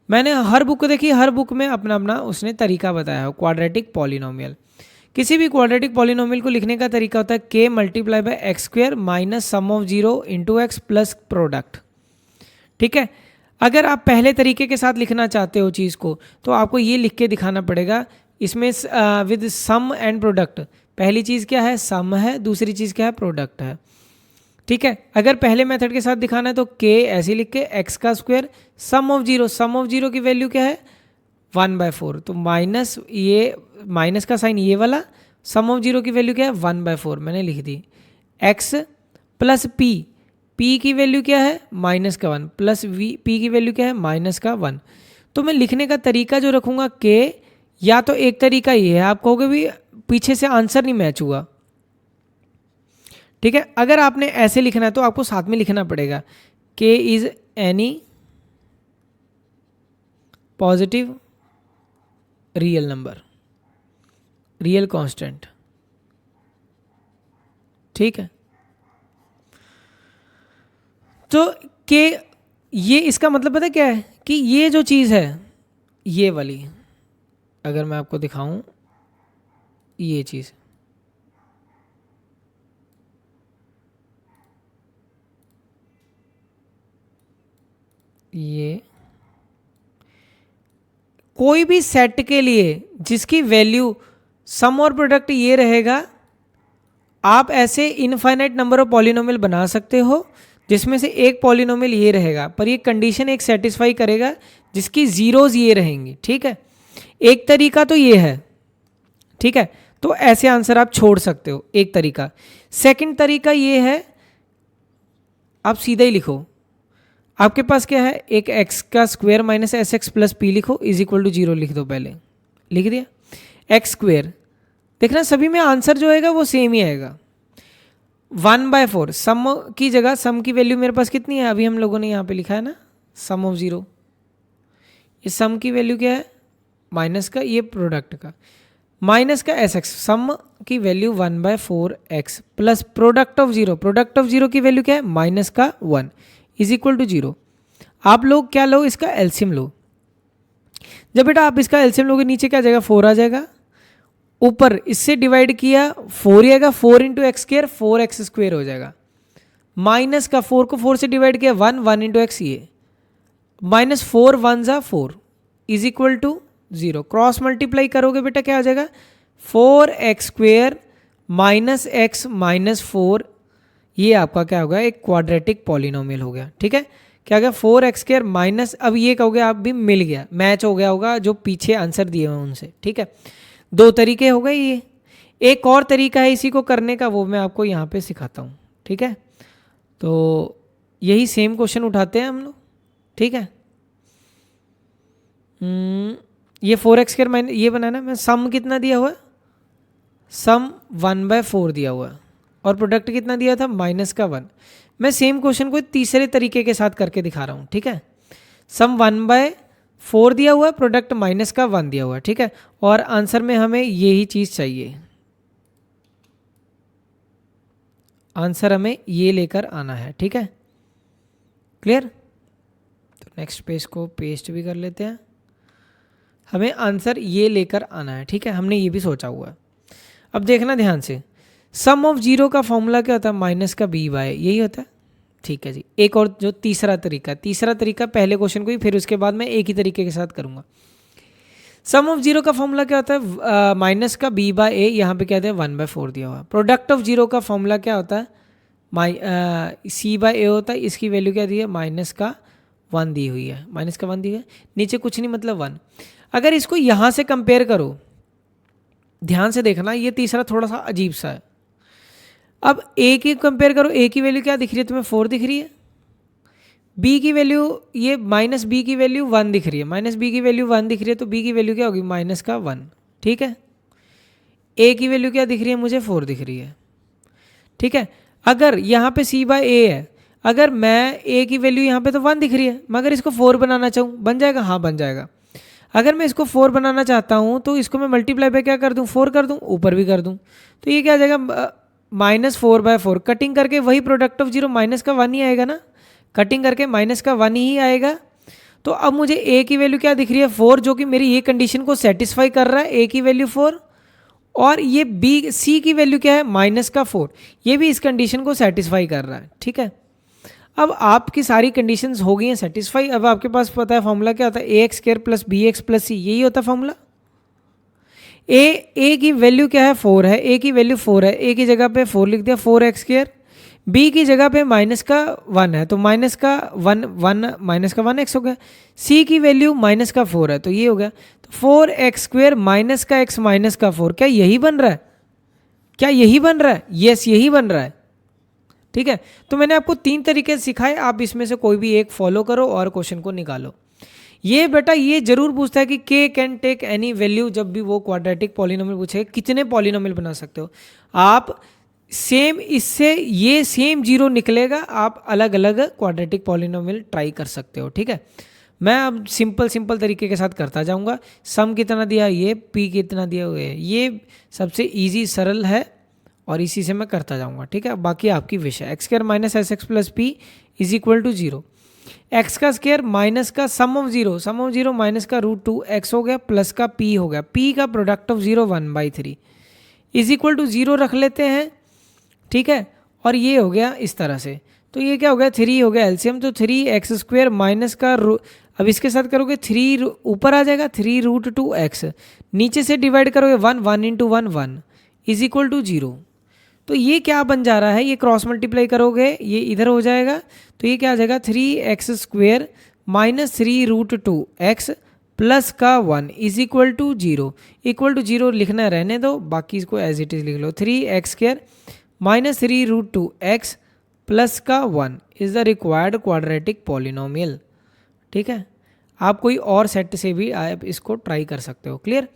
मैंने हर बुक देखी, हर बुक में अपना अपना उसने तरीका बताया है क्वाड्रेटिक पॉलिनोमियल किसी भी क्वाड्रेटिक पॉलिनोमियल को लिखने का तरीका होता है k multiply by x square minus sum of zero into x plus product. ठीक है, अगर आप पहले तरीके के साथ लिखना चाहते हो चीज़ को तो आपको ये लिख के दिखाना पड़ेगा इसमें विद सम एंड प्रोडक्ट। पहली चीज़ क्या है, सम है, दूसरी चीज़ क्या है, प्रोडक्ट है। ठीक है, अगर पहले मेथड के साथ दिखाना है तो k ऐसे लिख के एक्स का स्क्वायर सम ऑफ जीरो की वैल्यू क्या है 1/4, तो माइनस ये माइनस का साइन ये वाला, सम ऑफ जीरो की वैल्यू क्या है 1/4 मैंने लिख दी, x प्लस p की वैल्यू क्या है -1 प्लस p की वैल्यू क्या है -1। तो मैं लिखने का तरीका जो रखूँगा k, या तो एक तरीका ये है, आप कहोगे भी पीछे से आंसर नहीं मैच हुआ। ठीक है, अगर आपने ऐसे लिखना है तो आपको साथ में लिखना पड़ेगा k is any positive real number, real constant. ठीक है, तो k ये इसका मतलब पता क्या है कि ये जो चीज़ है ये वाली, अगर मैं आपको दिखाऊं ये चीज़, ये कोई भी सेट के लिए जिसकी वैल्यू सम और प्रोडक्ट ये रहेगा, आप ऐसे इनफाइनाइट नंबर ऑफ पॉलिनोमियल बना सकते हो जिसमें से एक पॉलिनोमियल ये रहेगा, पर ये कंडीशन एक सेटिस्फाई करेगा जिसकी जीरोज ये रहेंगी। ठीक है, एक तरीका तो ये है। ठीक है, तो ऐसे आंसर आप छोड़ सकते हो, एक तरीका। सेकंड तरीका ये है, आप सीधा ही लिखो, आपके पास क्या है, एक x का square minus s x plus P लिखो इज इक्वल टू 0 लिख दो, पहले लिख दिया x स्क्वायर। देखना सभी में आंसर जो आएगा वो सेम ही आएगा, 1/4। सम की जगह सम की वैल्यू मेरे पास कितनी है, अभी हम लोगों ने यहाँ पे लिखा है ना सम ऑफ जीरो, ये सम की वैल्यू क्या है माइनस का, ये प्रोडक्ट का माइनस का एस एक्स, सम की value 1/4x plus product of zero की वैल्यू क्या है माइनस का 1 इज इक्वल टू 0। आप लोग क्या लो, इसका एलसीएम लो। जब बेटा आप इसका एलसीएम लोगे नीचे क्या आ जाएगा 4 आ जाएगा, ऊपर इससे डिवाइड किया 4 ही आएगा, 4 into x square 4x square हो जाएगा, माइनस का 4 को 4 से डिवाइड किया 1 इंटू एक्स, ये -4 1 जा 4 is equal to 0। Cross multiply करोगे बेटा क्या आ जाएगा 4x square minus x minus 4, ये आपका क्या होगा एक क्वाड्रेटिक पॉलिनोमियल हो गया। ठीक है, क्या हो गया 4x स्क्वायर माइनस, अब ये कहोगे आप भी मिल गया, मैच हो गया होगा जो पीछे आंसर दिए हुए उनसे। ठीक है, दो तरीके हो गए ये। एक और तरीका है इसी को करने का, वो मैं आपको यहाँ पे सिखाता हूँ। ठीक है, तो यही सेम क्वेश्चन उठाते हैं हम लोग। ठीक है, ये 4x स्क्वायर माइनस ये बनाना, मैं सम कितना दिया हुआ है, सम 1/4 दिया हुआ है और प्रोडक्ट कितना दिया था -1। मैं सेम क्वेश्चन को तीसरे तरीके के साथ करके दिखा रहा हूँ। ठीक है, सम 1/4 दिया हुआ है, प्रोडक्ट -1 दिया हुआ है। ठीक है, और आंसर में हमें यही चीज़ चाहिए, आंसर हमें ये लेकर आना है। ठीक है, क्लियर। तो नेक्स्ट पेज को पेस्ट भी कर लेते हैं, हमें आंसर ये लेकर आना है। ठीक है, हमने ये भी सोचा हुआ है। अब देखना ध्यान से, सम ऑफ जीरो का फॉर्मूला क्या होता है माइनस का b/, यही होता है। ठीक है जी, एक और जो तीसरा तरीका पहले क्वेश्चन को ही, फिर उसके बाद मैं एक ही तरीके के साथ करूंगा। सम ऑफ जीरो का फॉर्मूला क्या होता है माइनस का b/a, यहाँ पे क्या होता है 1/4 दिया हुआ। प्रोडक्ट ऑफ जीरो का फॉर्मूला क्या होता है c/a होता है, इसकी वैल्यू क्या दी है -1 दी हुई है, -1 दी है, नीचे कुछ नहीं मतलब 1। अगर इसको यहाँ से कंपेयर करो, ध्यान से देखना, ये तीसरा थोड़ा सा अजीब सा है। अब a की कंपेयर करो, a की वैल्यू क्या दिख रही है तुम्हें 4 दिख रही है, b की वैल्यू ये -b की वैल्यू 1 दिख रही है, -b की वैल्यू 1 दिख रही है, तो b की वैल्यू क्या होगी -1। ठीक है, a की वैल्यू क्या दिख रही है मुझे 4 दिख रही है। ठीक है, अगर यहाँ पे c/a है, अगर मैं a की वैल्यू यहाँ पे तो 1 दिख रही है, मगर इसको 4 बनाना चाहूँ बन जाएगा, हाँ बन जाएगा। अगर मैं इसको 4 बनाना चाहता हूँ तो इसको मैं मल्टीप्लाई पे क्या कर दूँ 4 कर दूँ, ऊपर भी कर दूँ, तो ये क्या आ जाएगा -4/4। कटिंग करके वही प्रोडक्ट ऑफ जीरो -1 ही आएगा ना, कटिंग करके -1 ही आएगा। तो अब मुझे a की वैल्यू क्या दिख रही है 4, जो कि मेरी ये कंडीशन को सेटिस्फाई कर रहा है, a की वैल्यू 4, और ये बी सी की वैल्यू क्या है माइनस का 4, ये भी इस कंडीशन को सेटिस्फाई कर रहा है, ठीक है। अब आपकी सारी कंडीशंस हो गई हैं सेटिस्फाई। अब आपके पास पता है फॉर्मूला क्या होता है, A X square plus B X plus C, यही होता है फॉर्मूला। ए की वैल्यू क्या है 4 है, ए की वैल्यू 4 है, ए की जगह पे 4 लिख दिया 4x²। बी की जगह पे माइनस का 1 है तो माइनस का 1x हो गया। सी की वैल्यू माइनस का 4 है तो ये हो गया, तो 4x² माइनस का x माइनस का 4, क्या यही बन रहा है? क्या यही बन रहा है? यस यही बन रहा है, ठीक है। तो मैंने आपको 3 तरीके सिखाए, आप इसमें से कोई भी एक फॉलो करो और क्वेश्चन को निकालो। ये बेटा ये जरूर पूछता है कि k can take any value, जब भी वो क्वाड्रेटिक पॉलिनोमियल पूछेगा कितने पॉलिनोमियल बना सकते हो आप, सेम इससे ये सेम जीरो निकलेगा, आप अलग अलग क्वाड्रेटिक पॉलिनोमियल ट्राई कर सकते हो, ठीक है। मैं अब सिंपल तरीके के साथ करता जाऊंगा। सम कितना दिया ये, p कितना दिया हुआ है, ये सबसे इजी सरल है और इसी से मैं करता जाऊंगा, ठीक है। बाकी आपकी विश है। x² minus s x plus p is equal to 0, x का स्क्वायर माइनस का सम ऑफ जीरो माइनस का √2x हो गया प्लस का p हो गया, p का product of 0 1/3 is equal to 0 रख लेते हैं, ठीक है। और ये हो गया इस तरह से, तो ये क्या हो गया 3 हो गया एलसीएम, तो 3x² माइनस का अब इसके साथ करोगे 3 ऊपर आ जाएगा 3√2x, नीचे से डिवाइड करोगे 1 इंटू 1 इज इक्वल टू 0। तो ये क्या बन जा रहा है, ये क्रॉस मल्टीप्लाई करोगे ये इधर हो जाएगा, तो ये क्या आ जाएगा 3x² माइनस 3√2x प्लस का 1 is equal to 0। Equal to 0 लिखना रहने दो, बाकी इसको एज इट इज लिख लो। 3x² माइनस 3√2x प्लस का 1 is the required quadratic polynomial, ठीक है। आप कोई और सेट से भी आप इसको ट्राई कर सकते हो, क्लियर।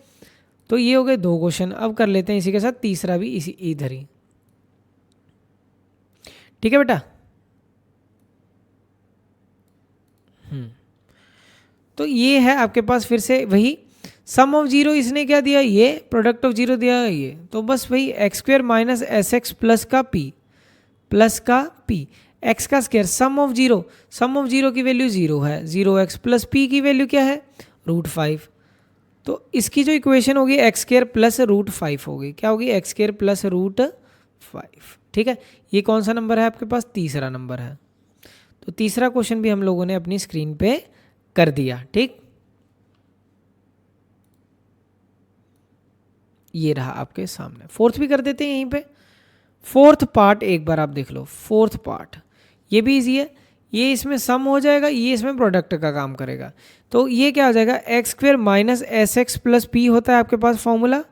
तो ये हो गए 2 क्वेश्चन। अब कर लेते हैं इसी के साथ तीसरा भी इसी इधर ही, ठीक है बेटा। तो ये है आपके पास फिर से वही सम ऑफ 0, इसने क्या दिया ये प्रोडक्ट ऑफ 0 दिया ये, तो बस वही x² minus s x plus का p x का स्क्वायर सम ऑफ 0 की वैल्यू 0 है, 0x प्लस p की वैल्यू क्या है √5। तो इसकी जो इक्वेशन होगी x² प्लस √5 होगी, क्या होगी x² प्लस √5, ठीक है। ये कौन सा नंबर है आपके पास, तीसरा नंबर है। तो तीसरा क्वेश्चन भी हम लोगों ने अपनी स्क्रीन पे कर दिया, ठीक। ये रहा आपके सामने। फोर्थ भी कर देते हैं यहीं पे। फोर्थ पार्ट एक बार आप देख लो, फोर्थ पार्ट ये भी इजी है, ये इसमें सम हो जाएगा, ये इसमें प्रोडक्ट का काम करेगा। तो ये क्या हो जाएगा x² minus s x plus P होता है आपके पास फॉर्मूला,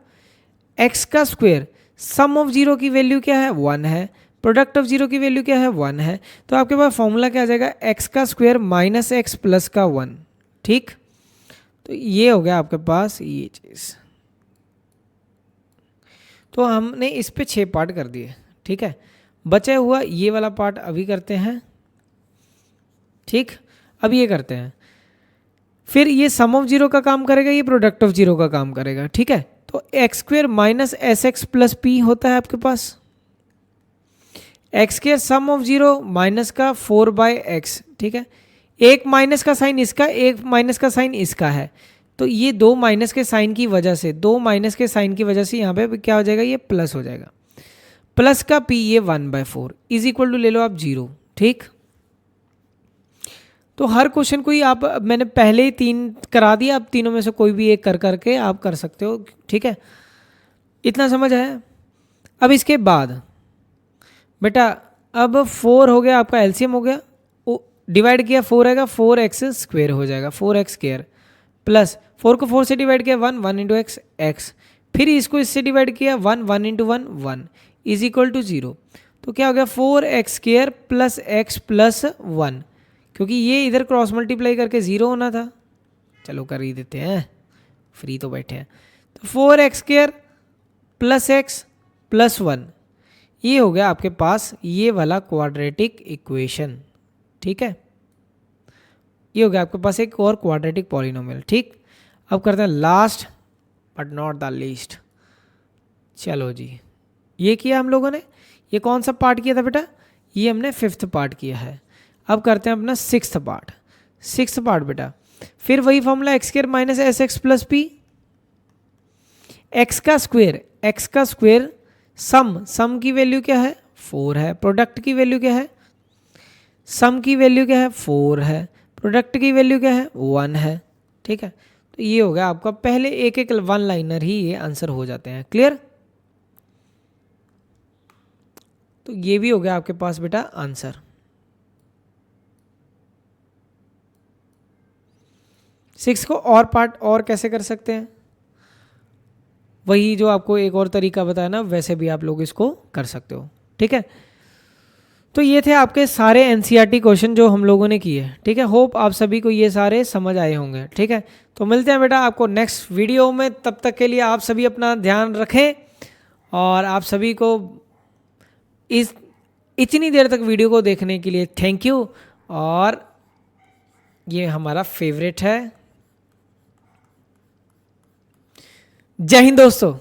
x का स्क्वायर सम ऑफ 0 की वैल्यू क्या है 1 है, प्रोडक्ट ऑफ 0 की वैल्यू क्या है 1 है, तो आपके पास फॉर्मूला क्या आ जाएगा x का स्क्वायर माइनस एक्स प्लस का 1, ठीक। तो ये हो गया आपके पास ये चीज़। तो हमने इस पे 6 पार्ट कर दिए, ठीक है। बचा हुआ ये वाला पार्ट अभी करते हैं, ठीक। अब ये करते हैं, फिर ये सम ऑफ 0 का काम करेगा, ये प्रोडक्ट ऑफ 0 का काम करेगा, ठीक है। तो x² minus s x plus P होता है आपके पास, x² सम ऑफ 0 माइनस का 4/x, ठीक है। एक माइनस का साइन इसका, एक माइनस का साइन इसका है, तो ये 2 माइनस के साइन की वजह से, 2 माइनस के साइन की वजह से यहाँ पे क्या हो जाएगा, ये प्लस हो जाएगा, प्लस का p ये 1/4 इज इक्वल टू ले लो आप 0, ठीक। तो हर क्वेश्चन को ही आप, मैंने पहले ही 3 करा दिया, अब तीनों में से कोई भी एक कर करके आप कर सकते हो, ठीक है। इतना समझ आया। अब इसके बाद बेटा अब 4 हो गया आपका एलसीएम हो गया, डिवाइड किया 4 आएगा 4x² हो जाएगा, 4x² प्लस 4 को 4 से डिवाइड किया 1 इंटू x, फिर इसको इससे डिवाइड किया 1 इंटू 1 इज इक्वल टू 0। तो क्या हो गया 4x² प्लस x प्लस 1, क्योंकि ये इधर क्रॉस मल्टीप्लाई करके 0 होना था, चलो कर ही देते हैं, फ्री तो बैठे हैं। तो 4x² प्लस x प्लस 1, ये हो गया आपके पास ये वाला क्वाड्रेटिक इक्वेशन, ठीक है। ये हो गया आपके पास एक और क्वाड्रेटिक पॉलिनोमियल, ठीक। अब करते हैं last but not the least. चलो जी, ये किया हम लोगों ने। ये कौन सा पार्ट किया था बेटा, ये हमने 5th पार्ट किया है। अब करते हैं अपना 6th पार्ट। 6th पार्ट बेटा फिर वही formula x² minus s x plus P, x का स्क्वायर सम की वैल्यू क्या है 4 है, प्रोडक्ट की वैल्यू क्या है, सम की वैल्यू क्या है 4 है, प्रोडक्ट की वैल्यू क्या है 1 है। ठीक है, तो ये हो गया आपका, पहले एक एक वन लाइनर ही ये आंसर हो जाते हैं। क्लियर? तो ये भी हो गया आपके पास बेटा आंसर। सिक्स को और पार्ट और कैसे कर सकते हैं, वही जो आपको एक और तरीका बताया ना, वैसे भी आप लोग इसको कर सकते हो। ठीक है, तो ये थे आपके सारे एनसीईआरटी क्वेश्चन जो हम लोगों ने किए। ठीक है, होप आप सभी को ये सारे समझ आए होंगे। ठीक है, तो मिलते हैं बेटा आपको नेक्स्ट वीडियो में, तब तक के लिए आप सभी अपना ध्यान रखें, और आप सभी को इतनी देर तक वीडियो को देखने के लिए थैंक यू। और ये हमारा फेवरेट है। जय हिंद दोस्तों।